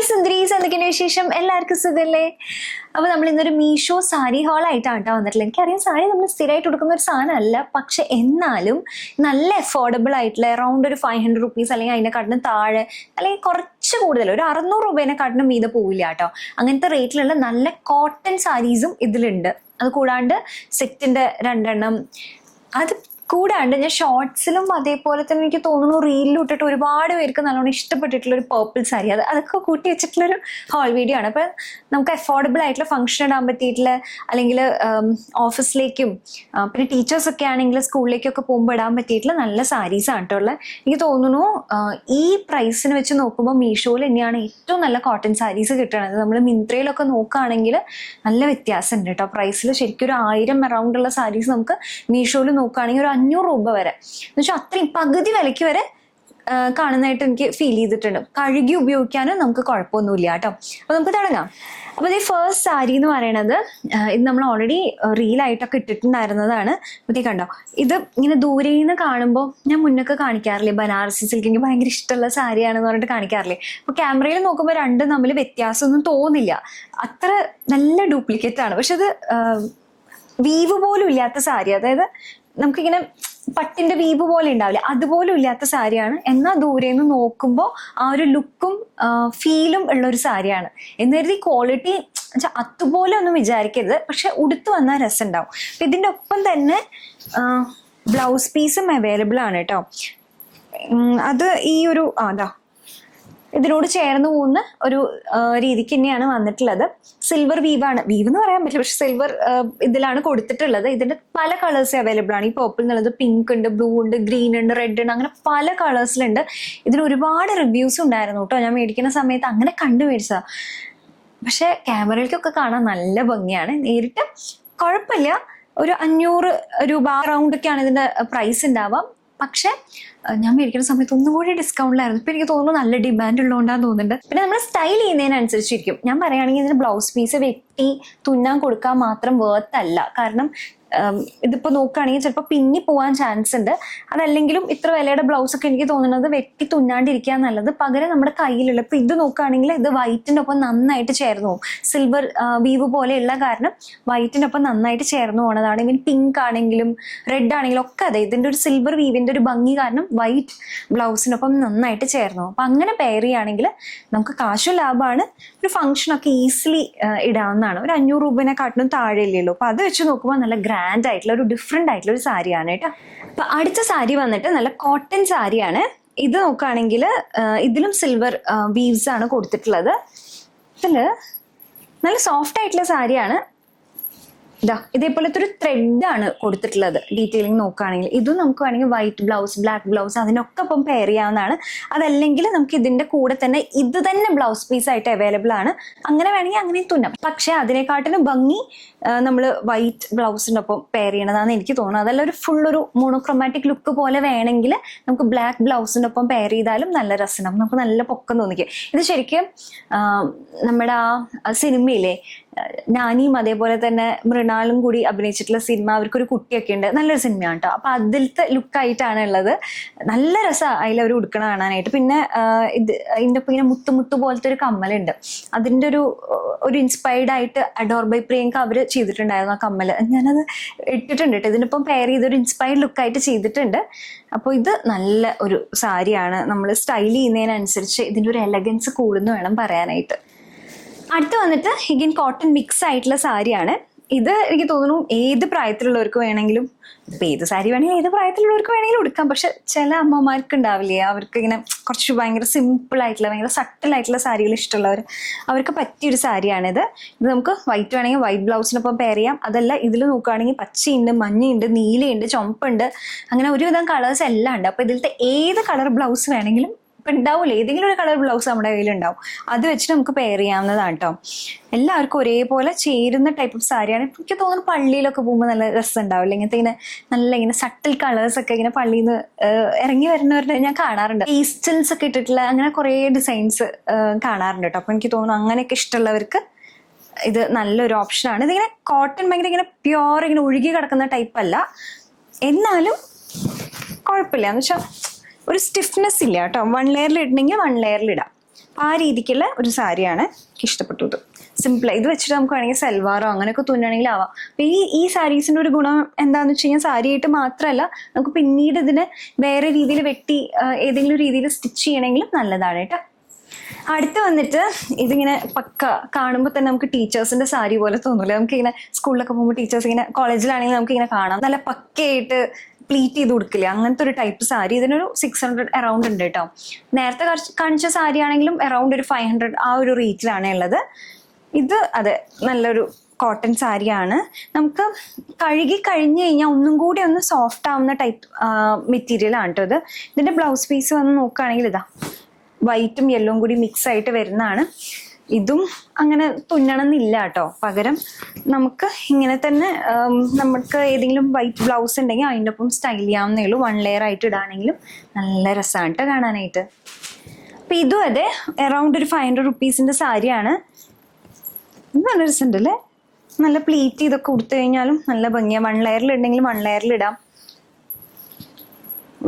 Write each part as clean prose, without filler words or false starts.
Hi സുന്ദരീസ്, എന്തൊക്കെയാണ് വിശേഷം? എല്ലാവർക്കും സുഖല്ലേ? അപ്പൊ നമ്മൾ ഇന്നൊരു മീഷോ സാരി ഹോൾ ആയിട്ടാണ് കേട്ടോ വന്നിട്ടുള്ളത്. എനിക്കറിയാം സാരി നമ്മൾ സ്ഥിരമായിട്ട് കൊടുക്കുന്ന ഒരു സാധനമല്ല, പക്ഷെ എന്നാലും നല്ല അഫോർഡബിൾ ആയിട്ടുള്ള അറൗണ്ട് ഒരു 500 റുപ്പീസ് അല്ലെങ്കിൽ അതിനെക്കാട്ടിനും താഴെ അല്ലെങ്കിൽ കുറച്ച് കൂടുതൽ ഒരു 600 രൂപേനെക്കാട്ടിനും മീതെ പോവില്ല കേട്ടോ. അങ്ങനത്തെ റേറ്റിലുള്ള നല്ല കോട്ടൺ സാരീസും ഇതിലുണ്ട്. അത് കൂടാണ്ട് സെറ്റിന്റെ 2 എണ്ണം, അത് കൂടാണ്ട് ഞാൻ ഷോർട്സിലും അതേപോലെ തന്നെ എനിക്ക് തോന്നുന്നു റീലിലും ഇട്ടിട്ട് ഒരുപാട് പേർക്ക് നല്ലോണം ഇഷ്ടപ്പെട്ടിട്ടുള്ള ഒരു പേർപ്പിൾ സാരി, അതൊക്കെ കൂട്ടി വെച്ചിട്ടുള്ളൊരു ഹോൾ വീഡിയോ ആണ്. അപ്പം നമുക്ക് അഫോർഡബിൾ ആയിട്ടുള്ള ഫംഗ്ഷൻ ഇടാൻ പറ്റിയിട്ടുള്ള, അല്ലെങ്കിൽ ഓഫീസിലേക്കും പിന്നെ ടീച്ചേഴ്സൊക്കെ ആണെങ്കിൽ സ്കൂളിലേക്കൊക്കെ പോകുമ്പോൾ ഇടാൻ പറ്റിയിട്ടുള്ള നല്ല സാരീസ് ആണ് കേട്ടോ ഉള്ളത്. എനിക്ക് തോന്നുന്നു ഈ പ്രൈസിന് വെച്ച് നോക്കുമ്പോൾ മീഷോയിൽ തന്നെയാണ് ഏറ്റവും നല്ല കോട്ടൺ സാരീസ് കിട്ടുന്നത്. നമ്മൾ മിന്ത്രയിലൊക്കെ നോക്കുകയാണെങ്കിൽ നല്ല വ്യത്യാസമുണ്ട് കേട്ടോ പ്രൈസിൽ. ശരിക്കും ഒരു 1000 അറൗണ്ട് ഉള്ള സാരീസ് നമുക്ക് മീഷോയിൽ നോക്കുകയാണെങ്കിൽ ഒരു 500 രൂപ വരെ, എന്നുവെച്ചാൽ അത്രയും പകുതി വിലയ്ക്ക് വരെ കാണുന്നതായിട്ട് എനിക്ക് ഫീൽ ചെയ്തിട്ടുണ്ട്. കഴുകി ഉപയോഗിക്കാനും നമുക്ക് കുഴപ്പമൊന്നുമില്ല കേട്ടോ. അപ്പൊ നമുക്ക് തുടങ്ങാം. അപ്പൊ ഈ ഫസ്റ്റ് സാരി എന്ന് പറയണത്, ഇത് നമ്മൾ ഓൾറെഡി റീലായിട്ടൊക്കെ ഇട്ടിട്ടുണ്ടായിരുന്നതാണ്. അപ്പത്തേ കണ്ടോ, ഇത് ഇങ്ങനെ ദൂരെ നിന്ന് കാണുമ്പോൾ ഞാൻ മുന്നൊക്കെ കാണിക്കാറില്ലേ ബനാറസി സിൽക്ക്, എനിക്ക് ഭയങ്കര ഇഷ്ടമുള്ള സാരിയാണെന്ന് പറഞ്ഞിട്ട് കാണിക്കാറില്ലേ. അപ്പൊ ക്യാമറയിൽ നോക്കുമ്പോൾ രണ്ടും തമ്മിൽ വ്യത്യാസമൊന്നും തോന്നില്ല, അത്ര നല്ല ഡ്യൂപ്ലിക്കേറ്റ് ആണ്. പക്ഷെ അത് വീവ് പോലും ഇല്ലാത്ത സാരി, അതായത് നമുക്കിങ്ങനെ പട്ടിന്റെ വീവ് പോലെ ഉണ്ടാവില്ല, അതുപോലും ഇല്ലാത്ത സാരിയാണ്. എന്നാൽ ദൂരെ നിന്ന് നോക്കുമ്പോൾ ആ ഒരു ലുക്കും ഫീലും ഉള്ള ഒരു സാരിയാണ്. എന്ന് കരുതി ക്വാളിറ്റി അതുപോലെ ഒന്നും വിചാരിക്കരുത്, പക്ഷെ ഉടുത്ത് വന്നാൽ രസം ഉണ്ടാവും. അപ്പൊ ഇതിന്റെ ഒപ്പം തന്നെ ബ്ലൗസ് പീസും അവൈലബിൾ ആണ് കേട്ടോ. അത് ഈ ഒരു അതാ ഇതിനോട് ചേർന്ന് പോകുന്ന ഒരു രീതിക്ക് തന്നെയാണ് വന്നിട്ടുള്ളത്. സിൽവർ വീവാണ്, വീവ് എന്ന് പറയാൻ പറ്റില്ല, പക്ഷെ സിൽവർ ഇതിലാണ് കൊടുത്തിട്ടുള്ളത്. ഇതിന്റെ പല കളേഴ്സ് അവൈലബിൾ ആണ്. ഈ പേർപ്പിൾ എന്നുള്ളത് പിങ്ക് ഉണ്ട്, ബ്ലൂ ഉണ്ട്, ഗ്രീൻ ഉണ്ട്, റെഡ് ഉണ്ട്, അങ്ങനെ പല കളേഴ്സിലുണ്ട്. ഇതിന് ഒരുപാട് റിവ്യൂസ് ഉണ്ടായിരുന്നു കേട്ടോ. ഞാൻ മേടിക്കുന്ന സമയത്ത് അങ്ങനെ കണ്ടു മേടിച്ചതാ. പക്ഷെ ക്യാമറയിലേക്കൊക്കെ കാണാൻ നല്ല ഭംഗിയാണ്, നേരിട്ട് കുഴപ്പമില്ല. ഒരു 500 രൂപ അറൗണ്ട് ഒക്കെയാണ് ഇതിന്റെ പ്രൈസ് ഉണ്ടാവാം. പക്ഷെ ഞാൻ മേടിക്കുന്ന സമയത്ത് ഒന്നുകൂടി ഡിസ്കൗണ്ടിലായിരുന്നു. ഇപ്പൊ എനിക്ക് തോന്നുന്നു നല്ല ഡിമാൻഡ് ഉള്ളതുകൊണ്ടാന്ന് തോന്നുന്നുണ്ട്. പിന്നെ നമ്മൾ സ്റ്റൈൽ ചെയ്യുന്നതിനനുസരിച്ചിരിക്കും. ഞാൻ പറയുകയാണെങ്കിൽ ഇതിന് ബ്ലൗസ് പീസ് വെട്ടി തുന്നാൻ കൊടുക്കാൻ മാത്രം വേർത്തല്ല. കാരണം ഇതിപ്പോ നോക്കുകയാണെങ്കിൽ ചിലപ്പോൾ പിന്നി പോവാൻ ചാൻസ് ഉണ്ട്. അതല്ലെങ്കിലും ഇത്ര വിലയുടെ ബ്ലൗസ് ഒക്കെ എനിക്ക് തോന്നുന്നത് വെട്ടി തുന്നാണ്ടിരിക്കുക നല്ലത്. പകരം നമ്മുടെ കയ്യിലുള്ള, ഇപ്പൊ ഇത് നോക്കുകയാണെങ്കിൽ ഇത് വൈറ്റിന്റെ ഒപ്പം നന്നായിട്ട് ചേർന്ന് പോകും. സിൽവർ വീവ് പോലെയുള്ള കാരണം വൈറ്റിന്റെ ഒപ്പം നന്നായിട്ട് ചേർന്ന് പോണതാണ്. ഇവൻ പിങ്ക് ആണെങ്കിലും റെഡ് ആണെങ്കിലും ഒക്കെ അതെ, ഇതിന്റെ ഒരു സിൽവർ വീവിന്റെ ഒരു ഭംഗി കാരണം വൈറ്റ് ബ്ലൗസിനൊപ്പം നന്നായിട്ട് ചേർന്ന് പോകും. അപ്പൊ അങ്ങനെ പെയർ ചെയ്യുകയാണെങ്കിൽ നമുക്ക് കാശും ലാഭമാണ്, ഒരു ഫംഗ്ഷനൊക്കെ ഈസിലി ഇടാവുന്നതാണ്. ഒരു 500 രൂപേനെക്കാട്ടിനും താഴെ ഇല്ലല്ലോ. അപ്പൊ അത് വെച്ച് നോക്കുമ്പോൾ നല്ല ഗ്രാൻഡ് ആയിട്ടുള്ള ഒരു ഡിഫറെന്റ് ആയിട്ടുള്ള ഒരു സാരിയാണ് കേട്ടോ. അപ്പൊ അടുത്ത സാരി വന്നിട്ട് നല്ല കോട്ടൺ സാരിയാണ്. ഇത് നോക്കുകയാണെങ്കിൽ ഇതിലും സിൽവർ വീവ്സ് ആണ് കൊടുത്തിട്ടുള്ളത്. ഇതില് നല്ല സോഫ്റ്റ് ആയിട്ടുള്ള സാരിയാണ്. ഇതാ ഇതേപോലത്തെ ഒരു ത്രെഡ് ആണ് കൊടുത്തിട്ടുള്ളത്. ഡീറ്റെയിലിംഗ് നോക്കുകയാണെങ്കിൽ ഇതും നമുക്ക് വേണമെങ്കിൽ വൈറ്റ് ബ്ലൗസ്, ബ്ലാക്ക് ബ്ലൗസ് അതിനൊക്കെ ഇപ്പം പെയർ ചെയ്യാവുന്നതാണ്. അതല്ലെങ്കിൽ നമുക്ക് ഇതിന്റെ കൂടെ തന്നെ ഇത് തന്നെ ബ്ലൗസ് പീസ് ആയിട്ട് അവൈലബിൾ ആണ്. അങ്ങനെ വേണമെങ്കിൽ അങ്ങനെ തുന്നാം. പക്ഷെ അതിനെക്കാട്ടിലും ഭംഗി നമ്മൾ വൈറ്റ് ബ്ലൗസിന്റെ ഒപ്പം പെയർ ചെയ്യണതാണ് എനിക്ക് തോന്നുന്നത്. അതല്ല ഒരു ഫുൾ ഒരു മോണോക്രോമാറ്റിക് ലുക്ക് പോലെ വേണമെങ്കിൽ നമുക്ക് ബ്ലാക്ക് ബ്ലൗസിന്റെ ഒപ്പം പെയർ ചെയ്താലും നല്ല രസമാണ്, നമുക്ക് നല്ല പൊക്കം തോന്നിക്കും. ഇത് ശരിക്കും നമ്മുടെ ആ സിനിമയിലെ നാനിയും അതേപോലെ തന്നെ മൃണാലും കൂടി അഭിനയിച്ചിട്ടുള്ള സിനിമ, അവർക്കൊരു കുട്ടിയൊക്കെ ഉണ്ട്, നല്ലൊരു സിനിമയാണ് കേട്ടോ. അപ്പൊ അതിലത്തെ ലുക്കായിട്ടാണ് ഉള്ളത്. നല്ല രസമാണ് അതിലവർ ഉടുക്കണ കാണാനായിട്ട്. പിന്നെ ഇതിന്റെ ഒപ്പം ഇങ്ങനെ മുത്തു പോലത്തെ ഒരു കമ്മലുണ്ട്. അതിന്റെ ഒരു ഇൻസ്പയർഡ് ആയിട്ട് അഡോർ ബൈ പ്രിയങ്ക അവര് ചെയ്തിട്ടുണ്ടായിരുന്നു ആ കമ്മല്. ഞാനത് ഇട്ടിട്ടുണ്ട് കേട്ടോ. ഇതിനൊപ്പം പെയർ ചെയ്തൊരു ഇൻസ്പയർഡ് ലുക്കായിട്ട് ചെയ്തിട്ടുണ്ട്. അപ്പോൾ ഇത് നല്ല ഒരു സാരിയാണ്. നമ്മൾ സ്റ്റൈൽ ചെയ്യുന്നതിനനുസരിച്ച് ഇതിന്റെ ഒരു എലഗൻസ് കൂടുന്നു വേണം പറയാനായിട്ട്. അടുത്ത് വന്നിട്ട് ഇഗൻ കോട്ടൺ മിക്സ് ആയിട്ടുള്ള സാരിയാണ്. ഇത് എനിക്ക് തോന്നുന്നു ഏത് പ്രായത്തിലുള്ളവർക്ക് വേണമെങ്കിലും, ഇപ്പൊ ഏത് സാരി വേണമെങ്കിലും ഏത് പ്രായത്തിലുള്ളവർക്ക് വേണമെങ്കിലും ഉടുക്കാം. പക്ഷെ ചില അമ്മമാർക്ക് ഉണ്ടാവില്ലേ, അവർക്ക് ഇങ്ങനെ കുറച്ച് ഭയങ്കര സിമ്പിൾ ആയിട്ടുള്ള ഭയങ്കര സട്ടിൽ ആയിട്ടുള്ള സാരികൾ ഇഷ്ടമുള്ളവർ, അവർക്ക് പറ്റിയൊരു സാരിയാണിത്. ഇത് നമുക്ക് വൈറ്റ് വേണമെങ്കിൽ വൈറ്റ് ബ്ലൗസിനൊപ്പം പെയർ ചെയ്യാം. അതല്ല ഇതിൽ നോക്കുകയാണെങ്കിൽ പച്ചയുണ്ട്, മഞ്ഞയുണ്ട്, നീലയുണ്ട്, ചുമപ്പുണ്ട്, അങ്ങനെ ഒരുവിധം കളേഴ്സ് എല്ലാം ഉണ്ട്. അപ്പൊ ഇതിലത്തെ ഏത് കളർ ബ്ലൗസ് വേണമെങ്കിലും ഇപ്പൊ ഉണ്ടാവില്ല, ഏതെങ്കിലും ഒരു കളർ ബ്ലൗസ് നമ്മുടെ കയ്യിലുണ്ടാവും, അത് വെച്ചിട്ട് നമുക്ക് പെയർ ചെയ്യാവുന്നതാണ് കേട്ടോ. എല്ലാവർക്കും ഒരേപോലെ ചേരുന്ന ടൈപ്പ് ഓഫ് സാരിയാണ്. എനിക്ക് തോന്നുന്നു പള്ളിയിലൊക്കെ പോകുമ്പോൾ നല്ല രസം ഉണ്ടാവില്ല, ഇങ്ങനത്തെ ഇങ്ങനെ നല്ല ഇങ്ങനെ സട്ടിൽ കളേഴ്സ് ഒക്കെ ഇങ്ങനെ പള്ളിയിൽ നിന്ന് ഇറങ്ങി വരുന്നവരുടെ ഞാൻ കാണാറുണ്ട്. ഈസ്റ്റൽസ് ഒക്കെ ഇട്ടിട്ടുള്ള അങ്ങനെ കുറേ ഡിസൈൻസ് കാണാറുണ്ട് കേട്ടോ. അപ്പൊ എനിക്ക് തോന്നുന്നു അങ്ങനെയൊക്കെ ഇഷ്ടമുള്ളവർക്ക് ഇത് നല്ലൊരു ഓപ്ഷനാണ്. ഇതിങ്ങനെ കോട്ടൺ ഭയങ്കര ഇങ്ങനെ പ്യോർ ഇങ്ങനെ ഒഴുകി കിടക്കുന്ന ടൈപ്പ് അല്ല, എന്നാലും കുഴപ്പമില്ല. എന്ന് വെച്ചാൽ ഒരു സ്റ്റിഫ്നെസ് ഇല്ല കേട്ടോ. 1 ലെയറിൽ ഇടണമെങ്കിൽ 1 ലെയറിൽ ഇടാം. ആ രീതിക്കുള്ള ഒരു സാരിയാണ് ഇഷ്ടപ്പെട്ടത്. സിമ്പിൾ. ഇത് വെച്ചിട്ട് നമുക്ക് വേണമെങ്കിൽ സൽവാറോ അങ്ങനെയൊക്കെ തുന്നണമെങ്കിൽ ആവാം. അപ്പൊ ഈ സാരീസിന്റെ ഒരു ഗുണം എന്താന്ന് വെച്ച് കഴിഞ്ഞാൽ സാരിയായിട്ട് മാത്രമല്ല, നമുക്ക് പിന്നീട് ഇതിന് വേറെ രീതിയിൽ വെട്ടി ഏതെങ്കിലും രീതിയിൽ സ്റ്റിച്ച് ചെയ്യണമെങ്കിലും നല്ലതാണ് കേട്ടോ. അടുത്ത് വന്നിട്ട് ഇതിങ്ങനെ പക്ക കാണുമ്പോൾ തന്നെ നമുക്ക് ടീച്ചേഴ്സിന്റെ സാരി പോലെ തോന്നൂല. നമുക്ക് ഇങ്ങനെ സ്കൂളിലൊക്കെ പോകുമ്പോൾ ടീച്ചേഴ്സ് ഇങ്ങനെ, കോളേജിലാണെങ്കിൽ നമുക്ക് ഇങ്ങനെ കാണാം, നല്ല പക്കയായിട്ട് പ്ലീറ്റ് ചെയ്ത് കൊടുക്കില്ല, അങ്ങനത്തെ ഒരു ടൈപ്പ് സാരി. ഇതിനൊരു 600 അറൗണ്ട് ഉണ്ട് കേട്ടോ. നേരത്തെ കാണിച്ച സാരി ആണെങ്കിലും അറൗണ്ട് ഒരു 500 ആ ഒരു റേറ്റിലാണ് ഉള്ളത്. ഇത് അതെ നല്ലൊരു കോട്ടൺ സാരിയാണ്. നമുക്ക് കഴുകി കഴിഞ്ഞ് കഴിഞ്ഞാൽ ഒന്നും കൂടി ഒന്ന് സോഫ്റ്റ് ആവുന്ന ടൈപ്പ് മെറ്റീരിയൽ ആണ് കേട്ടോ ഇത്. ഇതിന്റെ ബ്ലൗസ് പീസ് വന്ന് നോക്കുകയാണെങ്കിൽ ഇതാ വൈറ്റും യെല്ലോയും കൂടി മിക്സ് ആയിട്ട് വരുന്നതാണ്. ഇതും അങ്ങനെ തുന്നണം എന്നില്ല കേട്ടോ. പകരം നമുക്ക് ഇങ്ങനെ തന്നെ നമുക്ക് ഏതെങ്കിലും വൈറ്റ് ബ്ലൗസ് ഉണ്ടെങ്കിൽ അതിൻ്റെ ഒപ്പം സ്റ്റൈൽ ചെയ്യാവുന്നേ ഉള്ളൂ. 1 ലെയർ ആയിട്ട് ഇടാണെങ്കിലും നല്ല രസമാണ് കേട്ടോ കാണാനായിട്ട്. അപ്പൊ ഇതും അതെ അറൗണ്ട് ഒരു 500 റുപ്പീസിന്റെ സാരിയാണ്. ഇത് നല്ല രസമുണ്ടല്ലേ, നല്ല പ്ലീറ്റ് ഇതൊക്കെ കൊടുത്തു കഴിഞ്ഞാലും നല്ല ഭംഗിയാണ്. 1 ലെയറിൽ ഉണ്ടെങ്കിലും 1 ലെയറിൽ ഇടാം.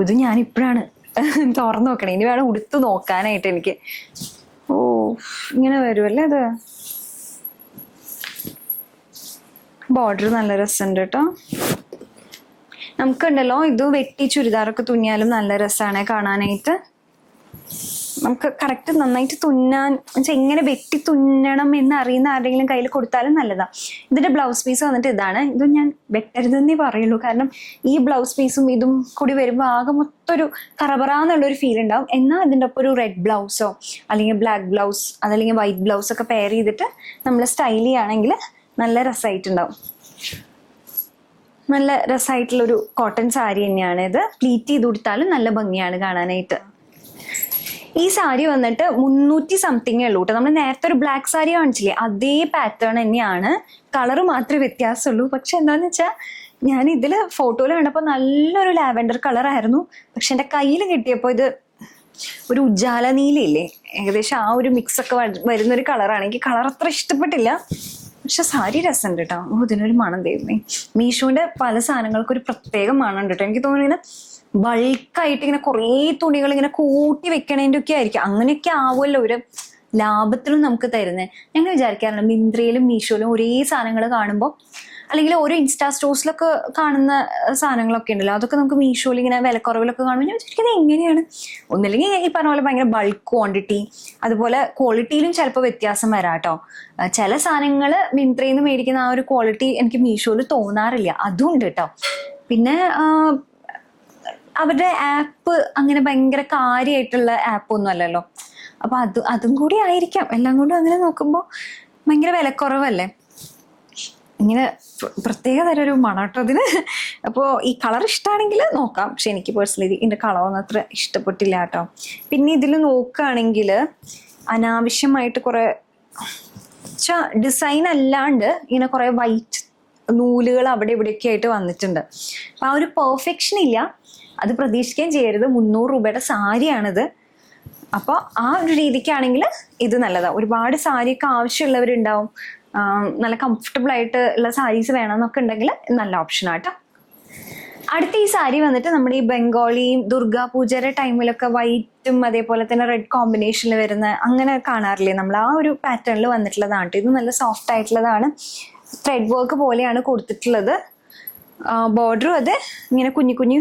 ഇത് ഞാൻ ഇപ്പോഴാണ് തുറന്നു നോക്കണേ, ഇനി വേണം ഉടുത്ത് നോക്കാനായിട്ട് എനിക്ക്. ഓ ഇങ്ങനെ വരുമല്ലേ അത്. ബോർഡർ നല്ല രസമുണ്ട് കേട്ടോ. നമുക്കുണ്ടല്ലോ ഇത് വെട്ടി ചുരിദാറൊക്കെ തുന്നിയാലും നല്ല രസമാണ് കാണാനായിട്ട്. നമുക്ക് കറക്റ്റ് നന്നായിട്ട് തുന്നാൻ എങ്ങനെ വെട്ടി തുന്നണം എന്ന് അറിയുന്ന ആരുടെങ്കിലും കയ്യിൽ കൊടുത്താലും നല്ലതാ. ഇതിന്റെ ബ്ലൗസ് പീസ് വന്നിട്ട് ഇതാണ്. ഇതും ഞാൻ വെട്ടരുതെന്നേ പറയുള്ളൂ, കാരണം ഈ ബ്ലൗസ് പീസും ഇതും കൂടി വരുമ്പോൾ ആകെ മൊത്തം ഒരു കറബറാന്നുള്ളൊരു ഫീൽ ഉണ്ടാവും. എന്നാൽ ഇതിൻ്റെ ഒപ്പം ഒരു റെഡ് ബ്ലൗസോ അല്ലെങ്കിൽ ബ്ലാക്ക് ബ്ലൗസ് അതല്ലെങ്കിൽ വൈറ്റ് ബ്ലൗസ് ഒക്കെ പെയർ ചെയ്തിട്ട് നമ്മൾ സ്റ്റൈൽ ചെയ്യുകയാണെങ്കിൽ നല്ല രസമായിട്ടുണ്ടാവും. നല്ല രസമായിട്ടുള്ളൊരു കോട്ടൺ സാരി തന്നെയാണ് ഇത്. പ്ലീറ്റ് ചെയ്ത് കൊടുത്താലും നല്ല ഭംഗിയാണ് കാണാനായിട്ട്. ഈ സാരി വന്നിട്ട് 300 സംതിങ് ഉള്ളൂ കേട്ടോ. നമ്മൾ നേരത്തെ ഒരു ബ്ലാക്ക് സാരി കാണിച്ചില്ലേ, അതേ പാറ്റേൺ തന്നെയാണ്, കളറ് മാത്രമേ വ്യത്യാസമുള്ളൂ. പക്ഷെ എന്താന്ന് വെച്ചാൽ ഞാൻ ഇതിൽ ഫോട്ടോയിൽ കണ്ടപ്പോൾ നല്ലൊരു ലാവൻഡർ കളറായിരുന്നു. പക്ഷെ എൻ്റെ കയ്യിൽ കിട്ടിയപ്പോൾ ഇത് ഒരു ഉജാല നീലയില്ലേ, ഏകദേശം ആ ഒരു മിക്സ് ഒക്കെ വരുന്നൊരു കളറാണ്. എനിക്ക് കളർ അത്ര ഇഷ്ടപ്പെട്ടില്ല, പക്ഷെ സാരി രസമുണ്ട് കേട്ടോ. ഇതിനൊരു മണം തരുന്നേ. മീഷോന്റെ പല സാധനങ്ങൾക്കും ഒരു പ്രത്യേക മണം ഉണ്ട് കേട്ടോ. എനിക്ക് തോന്നുന്നു ഇങ്ങനെ ബൾക്കായിട്ട് ഇങ്ങനെ കുറേ തുണികൾ ഇങ്ങനെ കൂട്ടി വെക്കണേൻ്റെ ഒക്കെ ആയിരിക്കും. അങ്ങനെയൊക്കെ ആവുമല്ലോ ഒരു ലാഭത്തിലും നമുക്ക് തരുന്നത്. ഞങ്ങൾ വിചാരിക്കാറുണ്ട് മിന്ത്രയിലും മീഷോയിലും ഒരേ സാധനങ്ങൾ കാണുമ്പോൾ, അല്ലെങ്കിൽ ഓരോ ഇൻസ്റ്റാ സ്റ്റോഴ്സിലൊക്കെ കാണുന്ന സാധനങ്ങളൊക്കെ ഉണ്ടല്ലോ, അതൊക്കെ നമുക്ക് മീഷോയിൽ ഇങ്ങനെ വിലക്കുറവിലൊക്കെ കാണുമ്പോൾ ഞാൻ വിചാരിക്കുന്നത് എങ്ങനെയാണ്. ഒന്നില്ലെങ്കിൽ ഈ പറഞ്ഞ പോലെ ഭയങ്കര ബൾക്ക് ക്വാണ്ടിറ്റി, അതുപോലെ ക്വാളിറ്റിയിലും ചിലപ്പോൾ വ്യത്യാസം വരാം കേട്ടോ. ചില സാധനങ്ങൾ മിന്ത്രയിൽ നിന്ന് മേടിക്കുന്ന ആ ഒരു ക്വാളിറ്റി എനിക്ക് മീഷോയിൽ തോന്നാറില്ല, അതും ഉണ്ട് കേട്ടോ. പിന്നെ അവരുടെ ആപ്പ് അങ്ങനെ ഭയങ്കര കാര്യമായിട്ടുള്ള ആപ്പൊന്നും അല്ലല്ലോ. അപ്പൊ അതും കൂടി ആയിരിക്കാം. എല്ലാം കൊണ്ടും അങ്ങനെ നോക്കുമ്പോൾ ഭയങ്കര വിലക്കുറവല്ലേ. ഇങ്ങനെ പ്രത്യേക തരം ഒരു മണട്ടോ അതിന്. അപ്പോൾ ഈ കളർ ഇഷ്ടമാണെങ്കിൽ നോക്കാം, പക്ഷെ എനിക്ക് പേഴ്സണലി ഇതിന്റെ കളറൊന്നും അത്ര ഇഷ്ടപ്പെട്ടില്ല കേട്ടോ. പിന്നെ ഇതിൽ നോക്കുകയാണെങ്കിൽ അനാവശ്യമായിട്ട് കുറെ ഡിസൈൻ അല്ലാണ്ട് ഇങ്ങനെ കുറെ വൈറ്റ് നൂലുകൾ അവിടെ ഇവിടെയൊക്കെ ആയിട്ട് വന്നിട്ടുണ്ട്. അപ്പൊ ആ ഒരു പെർഫെക്ഷൻ ഇല്ല, അത് പ്രതീക്ഷിക്കുകയും ചെയ്യരുത്. 300 രൂപയുടെ സാരിയാണിത്. അപ്പോൾ ആ ഒരു രീതിക്കാണെങ്കിൽ ഇത് നല്ലതാണ്. ഒരുപാട് സാരിയൊക്കെ ആവശ്യമുള്ളവരുണ്ടാവും, നല്ല കംഫർട്ടബിൾ ആയിട്ട് ഉള്ള സാരീസ് വേണമെന്നൊക്കെ ഉണ്ടെങ്കിൽ നല്ല ഓപ്ഷനാട്ടോ. അടുത്ത ഈ സാരി വന്നിട്ട് നമ്മുടെ ഈ ബംഗാളിയും ദുർഗാ പൂജയുടെ ടൈമിലൊക്കെ വൈറ്റും അതേപോലെ തന്നെ റെഡ് കോമ്പിനേഷനിൽ വരുന്ന അങ്ങനെ കാണാറില്ലേ നമ്മൾ, ആ ഒരു പാറ്റേണിൽ വന്നിട്ടുള്ളതാണ്. ഇത് നല്ല സോഫ്റ്റ് ആയിട്ടുള്ളതാണ്, ത്രെഡ് വർക്ക് പോലെയാണ് കൊടുത്തിട്ടുള്ളത്. ബോർഡറും അത് ഇങ്ങനെ കുഞ്ഞു കുഞ്ഞു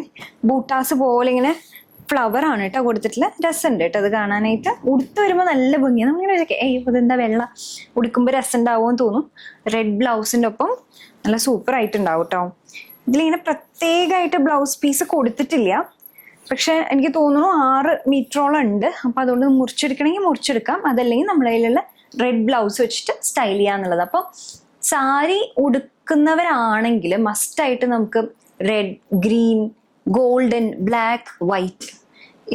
ബൂട്ടാസ് പോലെ ഇങ്ങനെ ഫ്ലവർ ആണ് കേട്ടോ കൊടുത്തിട്ടുള്ള. രസമുണ്ട് കേട്ടോ അത് കാണാനായിട്ട്. ഉടുത്ത് വരുമ്പോൾ നല്ല ഭംഗിയാണ്. നമ്മളിങ്ങനെ ഇതെന്താ വെള്ള ഉടുക്കുമ്പോൾ രസം ഉണ്ടാവുമെന്ന് തോന്നും. റെഡ് ബ്ലൗസിൻ്റെ ഒപ്പം നല്ല സൂപ്പർ ആയിട്ടുണ്ടാവും കേട്ടോ. ഇതിലിങ്ങനെ പ്രത്യേകമായിട്ട് ബ്ലൗസ് പീസ് കൊടുത്തിട്ടില്ല, പക്ഷെ എനിക്ക് തോന്നുന്നു 6 മീറ്ററോളം ഉണ്ട്. അപ്പം അതുകൊണ്ട് മുറിച്ചെടുക്കണമെങ്കിൽ മുറിച്ചെടുക്കാം, അതല്ലെങ്കിൽ നമ്മുടെ കയ്യിലുള്ള റെഡ് ബ്ലൗസ് വെച്ചിട്ട് സ്റ്റൈൽ ചെയ്യാന്നുള്ളത്. അപ്പം സാരി ഉടുക്കുന്നവരാണെങ്കിൽ മസ്റ്റായിട്ട് നമുക്ക് red, green, golden, black, white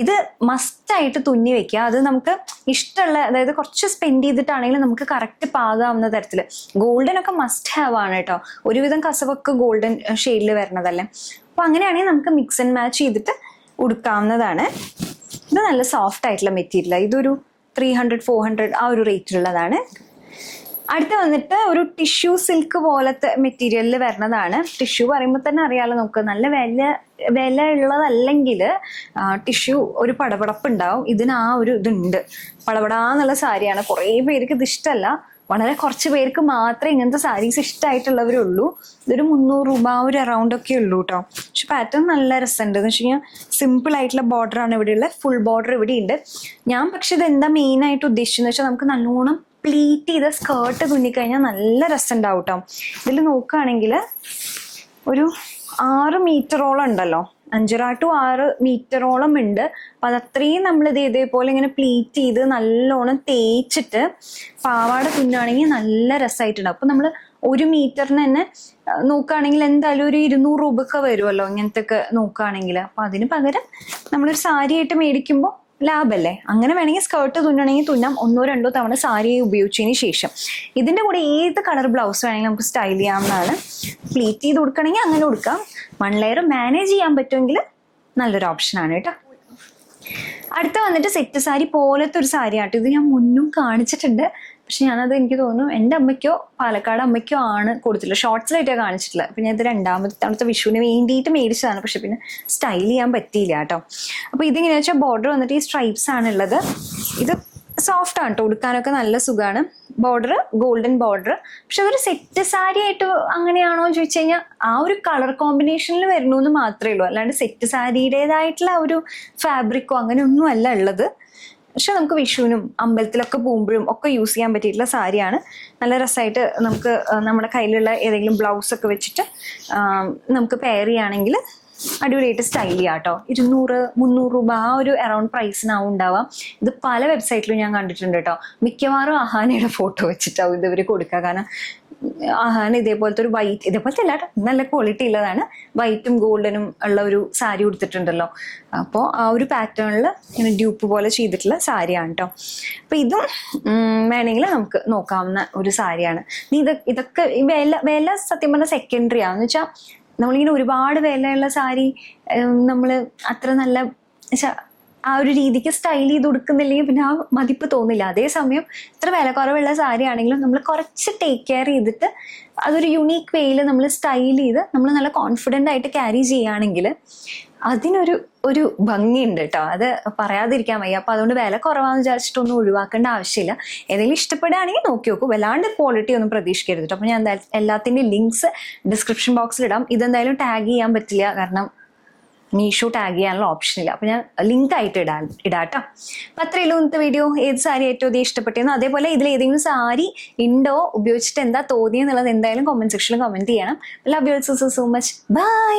ഇത് മസ്റ്റായിട്ട് തുന്നി വെക്കുക. അത് നമുക്ക് ഇഷ്ടമുള്ള, അതായത് കുറച്ച് സ്പെൻഡ് ചെയ്തിട്ടാണെങ്കിലും നമുക്ക് കറക്റ്റ് പാകാവുന്ന തരത്തിൽ. ഗോൾഡൻ ഒക്കെ മസ്റ്റ് ഹാവ് ആണ് കേട്ടോ. ഒരുവിധം കസവൊക്കെ ഗോൾഡൻ ഷെയ്ഡിൽ വരണതല്ലേ. അപ്പൊ അങ്ങനെയാണെങ്കിൽ നമുക്ക് മിക്സ് ആൻഡ് മാച്ച് ചെയ്തിട്ട് ഉടുക്കാവുന്നതാണ്. ഇത് നല്ല സോഫ്റ്റ് ആയിട്ടുള്ള മെറ്റീരിയലാണ്. ഇതൊരു 300-400 ആ ഒരു റേറ്റിലുള്ളതാണ്. അടുത്ത് വന്നിട്ട് ഒരു ടിഷ്യൂ സിൽക്ക് പോലത്തെ മെറ്റീരിയലിൽ വരുന്നതാണ്. ടിഷ്യൂ പറയുമ്പോൾ തന്നെ അറിയാലോ നമുക്ക് നല്ല വില ഉള്ളതല്ലെങ്കിൽ ടിഷ്യൂ ഒരു പടപടപ്പ് ഉണ്ടാവും. ഇതിന് ആ ഒരു ഇതുണ്ട്, പടപടാന്നുള്ള സാരിയാണ്. കുറേ പേർക്ക് ഇത് ഇഷ്ടമല്ല, വളരെ കുറച്ച് പേർക്ക് മാത്രമേ ഇങ്ങനത്തെ സാരീസ് ഇഷ്ടമായിട്ടുള്ളവരുള്ളൂ. ഇതൊരു 300 രൂപ ഒരു അറൗണ്ട് ഒക്കെ ഉള്ളൂ കേട്ടോ. പക്ഷെ പാറ്റേൺ നല്ല രസമുണ്ട്. എന്ന് വെച്ച് കഴിഞ്ഞാൽ സിമ്പിൾ ആയിട്ടുള്ള ബോർഡറാണ് ഇവിടെയുള്ള, ഫുൾ ബോർഡർ ഇവിടെ ഉണ്ട്. ഞാൻ പക്ഷെ ഇത് എന്താ മെയിൻ ആയിട്ട് ഉദ്ദേശിച്ചെന്ന് വെച്ചാൽ നമുക്ക് നല്ലോണം പ്ലീറ്റ് ചെയ്ത സ്കേർട്ട് തുന്നിക്കഴിഞ്ഞാൽ നല്ല രസം ഉണ്ടാവും കേട്ടോ. ഇതിൽ നോക്കുകയാണെങ്കിൽ ഒരു 6 മീറ്ററോളം ഉണ്ടല്ലോ, 5 to 6 മീറ്ററോളം ഉണ്ട്. അപ്പൊ അതത്രയും നമ്മളിത് ഇതേപോലെ ഇങ്ങനെ പ്ലീറ്റ് ചെയ്ത് നല്ലോണം തേച്ചിട്ട് പാവാട തുന്നുകയാണെങ്കിൽ നല്ല രസമായിട്ടുണ്ട്. അപ്പൊ നമ്മൾ 1 മീറ്ററിന് തന്നെ നോക്കുകയാണെങ്കിൽ എന്തായാലും ഒരു 200 രൂപയൊക്കെ വരുമല്ലോ ഇങ്ങനത്തെ ഒക്കെ നോക്കുകയാണെങ്കിൽ. അപ്പൊ അതിന് പകരം നമ്മളൊരു സാരി ആയിട്ട് മേടിക്കുമ്പോൾ ലാഭല്ലേ. അങ്ങനെ വേണമെങ്കിൽ സ്കേർട്ട് തുന്നണമെങ്കിൽ തുന്നാം, 1-2 തവണ സാരി ഉപയോഗിച്ചതിന് ശേഷം. ഇതിന്റെ കൂടെ ഏത് കളർ ബ്ലൗസ് വേണമെങ്കിൽ നമുക്ക് സ്റ്റൈൽ ചെയ്യാവുന്നതാണ്. പ്ലീറ്റ് ചെയ്ത് കൊടുക്കണമെങ്കിൽ അങ്ങനെ കൊടുക്കാം. 1 ലെയർ മാനേജ് ചെയ്യാൻ പറ്റുമെങ്കിൽ നല്ലൊരു ഓപ്ഷനാണ് കേട്ടോ. അടുത്ത വന്നിട്ട് സെറ്റ് സാരി പോലത്തെ ഒരു സാരി ആട്ടോ. ഇത് ഞാൻ മുന്നും കാണിച്ചിട്ടുണ്ട്, പക്ഷെ ഞാനത് എനിക്ക് തോന്നുന്നു എൻ്റെ അമ്മയ്ക്കോ പാലക്കാട് അമ്മയ്ക്കോ ആണ് കൊടുത്തിട്ടുള്ളത്, ഷോർട്സിലായിട്ടാണ് കാണിച്ചിട്ടുള്ളത്. പിന്നെ ഇത് 2ാമത്തെ തവണത്തെ വിഷുവിന് വേണ്ടിയിട്ട് മേടിച്ചതാണ്, പക്ഷെ പിന്നെ സ്റ്റൈൽ ചെയ്യാൻ പറ്റിയില്ല കേട്ടോ. അപ്പോൾ ഇതിങ്ങനെയാ വെച്ചാൽ ബോർഡർ വന്നിട്ട് ഈ സ്ട്രൈപ്സ് ആണുള്ളത്. ഇത് സോഫ്റ്റ് ആണ് കേട്ടോ, ഉടുക്കാനൊക്കെ നല്ല സുഖമാണ്. Border golden border. പക്ഷെ അതൊരു സെറ്റ് സാരി ആയിട്ട് അങ്ങനെയാണോ എന്ന് ചോദിച്ചു കഴിഞ്ഞാൽ ആ ഒരു കളർ കോമ്പിനേഷനിൽ വരണു എന്ന് മാത്രമേ ഉള്ളൂ, അല്ലാണ്ട് സെറ്റ് സാരിയുടേതായിട്ടുള്ള ആ ഒരു ഫാബ്രിക്കോ അങ്ങനെയൊന്നും അല്ല ഉള്ളത്. പക്ഷെ നമുക്ക് വിഷുവിനും അമ്പലത്തിലൊക്കെ പോകുമ്പോഴും ഒക്കെ യൂസ് ചെയ്യാൻ പറ്റിയിട്ടുള്ള സാരിയാണ്. നല്ല രസമായിട്ട് നമുക്ക് നമ്മുടെ കയ്യിലുള്ള ഏതെങ്കിലും ബ്ലൗസ് ഒക്കെ വെച്ചിട്ട് നമുക്ക് പെയർ ചെയ്യുകയാണെങ്കിൽ അടിപൊളിയായിട്ട് സ്റ്റൈൽ ചെയ്യാം കേട്ടോ. 200-300 രൂപ ആ ഒരു അറൗണ്ട് പ്രൈസിനാവും ഉണ്ടാവാം. ഇത് പല വെബ്സൈറ്റിലും ഞാൻ കണ്ടിട്ടുണ്ട് കേട്ടോ. മിക്കവാറും അഹാനയുടെ ഫോട്ടോ വെച്ചിട്ടാവും ഇത് ഇവർ കൊടുക്കുക. കാരണം അഹാന ഇതേപോലത്തെ ഒരു വൈറ്റ്, ഇതേപോലത്തെ അല്ല കേട്ടോ, നല്ല ക്വാളിറ്റി ഉള്ളതാണ്, വൈറ്റും ഗോൾഡനും ഉള്ള ഒരു സാരി കൊടുത്തിട്ടുണ്ടല്ലോ. അപ്പോൾ ആ ഒരു പാറ്റേണിൽ ഇങ്ങനെ ഡ്യൂപ്പ് പോലെ ചെയ്തിട്ടുള്ള സാരിയാണ് കേട്ടോ. അപ്പോൾ ഇതും വേണമെങ്കിൽ നമുക്ക് നോക്കാവുന്ന ഒരു സാരിയാണ്. ഇതൊക്കെ വില സത്യം പറഞ്ഞാൽ സെക്കൻഡറി ആണെന്ന് വെച്ചാൽ നമ്മളിങ്ങനെ ഒരുപാട് വിലയുള്ള സാരി നമ്മൾ അത്ര നല്ല ആ ഒരു രീതിക്ക് സ്റ്റൈൽ ചെയ്ത് കൊടുക്കുന്നില്ലെങ്കിൽ പിന്നെ ആ മതിപ്പ് തോന്നില്ല. അതേസമയം ഇത്ര വില കുറവുള്ള സാരി ആണെങ്കിലും നമ്മൾ കുറച്ച് ടേക്ക് കെയർ ചെയ്തിട്ട് അതൊരു യുണീക്ക് വേയിൽ നമ്മൾ സ്റ്റൈൽ ചെയ്ത് നമ്മൾ നല്ല കോൺഫിഡൻ്റ് ആയിട്ട് ക്യാരി ചെയ്യുകയാണെങ്കിൽ അതിനൊരു ഭംഗിയുണ്ട് കേട്ടോ. അത് പറയാതിരിക്കാൻ വയ്യ. അപ്പോൾ അതുകൊണ്ട് വില കുറവാന്ന് വിചാരിച്ചിട്ടൊന്നും ഒഴിവാക്കേണ്ട ആവശ്യമില്ല. ഏതെങ്കിലും ഇഷ്ടപ്പെടുകയാണെങ്കിൽ നോക്കി നോക്കൂ, വല്ലാണ്ട് ക്വാളിറ്റി ഒന്നും പ്രതീക്ഷിക്കരുത് കേട്ടോ. അപ്പോൾ ഞാൻ എല്ലാത്തിൻ്റെയും ലിങ്ക്സ് ഡിസ്ക്രിപ്ഷൻ ബോക്സിൽ ഇടാം. ഇതെന്തായാലും ടാഗ് ചെയ്യാൻ പറ്റില്ല, കാരണം മീഷോ ടാഗ് ചെയ്യാനുള്ള ഓപ്ഷൻ ഇല്ല. അപ്പോൾ ഞാൻ ലിങ്ക് ആയിട്ട് ഇടാട്ടോ. അപ്പം അത്രയുള്ളൂ ഇന്നത്തെ വീഡിയോ. ഏത് സാരി ഏറ്റവും അധികം ഇഷ്ടപ്പെട്ടെന്നോ അതേപോലെ ഇതിൽ ഏതെങ്കിലും സാരി ഉണ്ടോ ഉപയോഗിച്ചിട്ട് എന്താ തോന്നിയെന്നുള്ളത് എന്തായാലും കമന്റ് സെക്ഷനിൽ കമന്റ് ചെയ്യണം. Love you all so much. By.